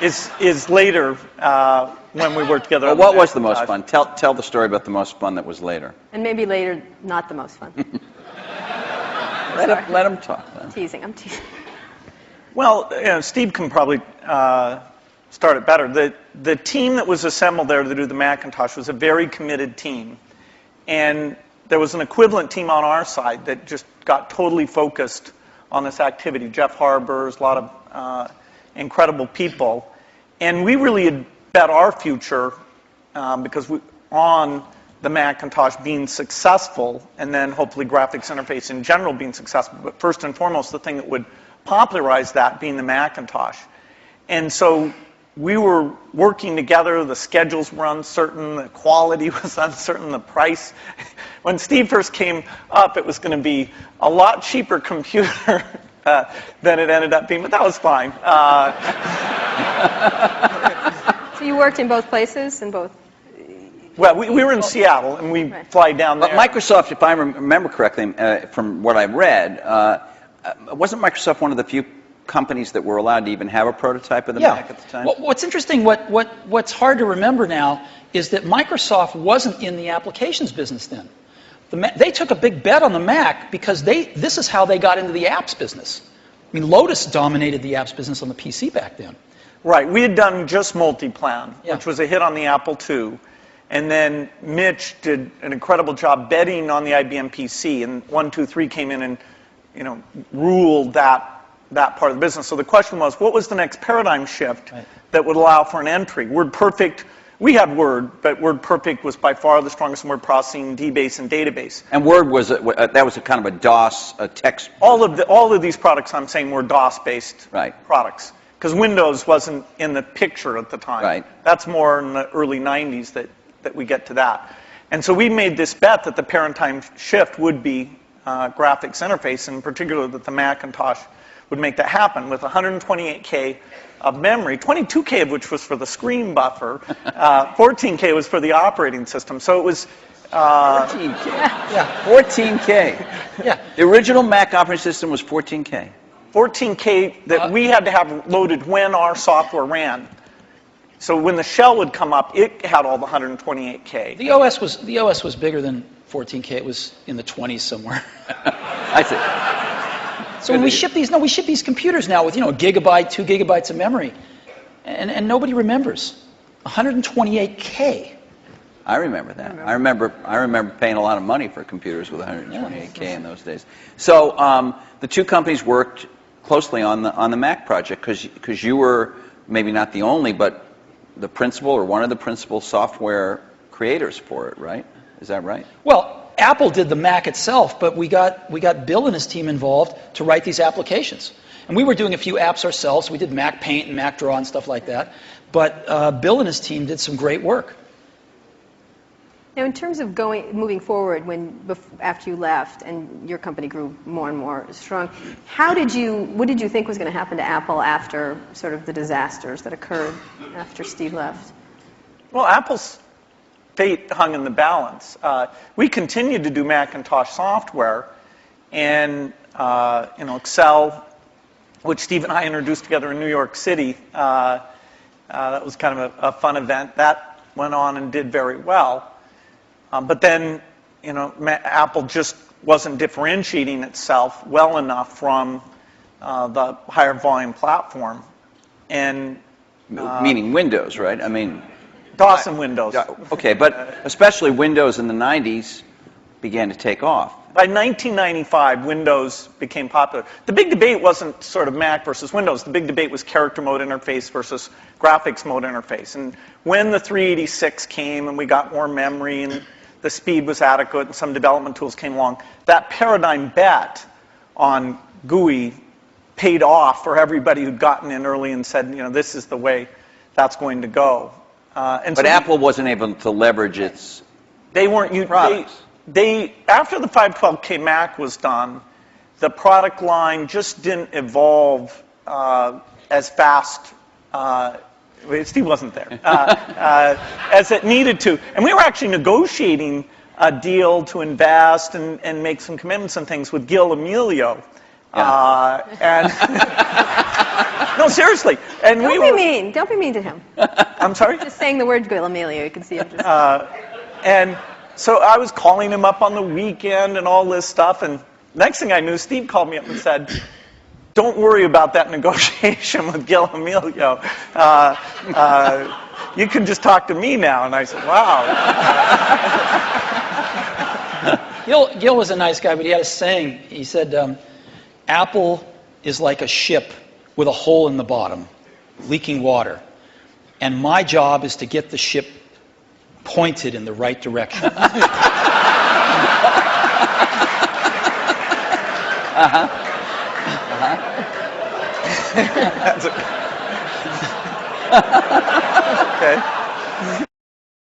is later when we worked together. Well, what was the most fun? Tell the story about the most fun that was later. And maybe later, not the most fun. Let him talk. I'm teasing. Well, Steve can probably start it better. The team that was assembled there to do the Macintosh was a very committed team. And there was an equivalent team on our side that just got totally focused on this activity. Jeff Harbers, a lot of incredible people. And we really had bet our future because on the Macintosh being successful, and then hopefully graphics interface in general being successful. But first and foremost, the thing that would popularize that being the Macintosh. And so we were working together, the schedules were uncertain, the quality was uncertain, the price. When Steve first came up, it was going to be a lot cheaper computer than it ended up being, but that was fine. So you worked in both places, in both? Well, we were in Seattle, and we fly down there. But Microsoft, if I remember correctly, from what I read, wasn't Microsoft one of the few companies that were allowed to even have a prototype of the Mac at the time? Well, what's interesting, what's hard to remember now, is that Microsoft wasn't in the applications business then. They took a big bet on the Mac because this is how they got into the apps business. I mean, Lotus dominated the apps business on the PC back then. Right. We had done just Multiplan, which was a hit on the Apple II. And then Mitch did an incredible job betting on the IBM PC, and 123 came in and ruled that part of the business. So the question was, what was the next paradigm shift that would allow for an entry? WordPerfect, we had Word, but WordPerfect was by far the strongest in word processing, DBase, and database. And Word was that was a kind of a DOS, a text. All of these products I'm saying were DOS-based products, because Windows wasn't in the picture at the time. Right. That's more in the early 90s that we get to that. And so we made this bet that the paradigm shift would be graphics interface, and in particular that the Macintosh would make that happen with 128K of memory, 22K of which was for the screen buffer, 14K was for the operating system. So it was 14K. Yeah, 14K. Yeah. The original Mac operating system was 14K. 14K that we had to have loaded when our software ran. So when the shell would come up, it had all the 128K. The OS was bigger than 14K. It was in the 20s somewhere. I see. So when we ship these computers now with a gigabyte, 2 gigabytes of memory, and nobody remembers 128K. I remember that. I remember paying a lot of money for computers with 128K in those days. So the two companies worked closely on the Mac project because you were maybe not the only, but the principal or one of the principal software creators for it, right? Is that right? Well, Apple did the Mac itself, but we got Bill and his team involved to write these applications. And we were doing a few apps ourselves. We did Mac Paint and Mac Draw and stuff like that. But Bill and his team did some great work. Now, in terms of moving forward, after you left and your company grew more and more strong, what did you think was going to happen to Apple after sort of the disasters that occurred after Steve left? Well, Apple's fate hung in the balance. We continued to do Macintosh software, and Excel, which Steve and I introduced together in New York City. That was kind of a fun event. That went on and did very well. But then, Apple just wasn't differentiating itself well enough from the higher volume platform. And meaning Windows, right? I mean, DOS and Windows. Okay, but especially Windows in the 90s began to take off. By 1995, Windows became popular. The big debate wasn't sort of Mac versus Windows. The big debate was character mode interface versus graphics mode interface. And when the 386 came and we got more memory and the speed was adequate and some development tools came along, that paradigm bet on GUI paid off for everybody who'd gotten in early and said, this is the way that's going to go. But Apple wasn't able to leverage its products. After the 512K Mac was done, the product line just didn't evolve as fast. Steve wasn't there as it needed to, and we were actually negotiating a deal to invest and make some commitments and things with Gil Amelio, and No, seriously. And Don't be mean. Don't be mean to him. I'm sorry? Just saying the word Gil Amelio, you can see him just... And so I was calling him up on the weekend and all this stuff, and next thing I knew, Steve called me up and said, don't worry about that negotiation with Gil Amelio. You can just talk to me now. And I said, wow. Gil was a nice guy, but he had a saying. He said, Apple is like a ship with a hole in the bottom, leaking water. And my job is to get the ship pointed in the right direction. Okay.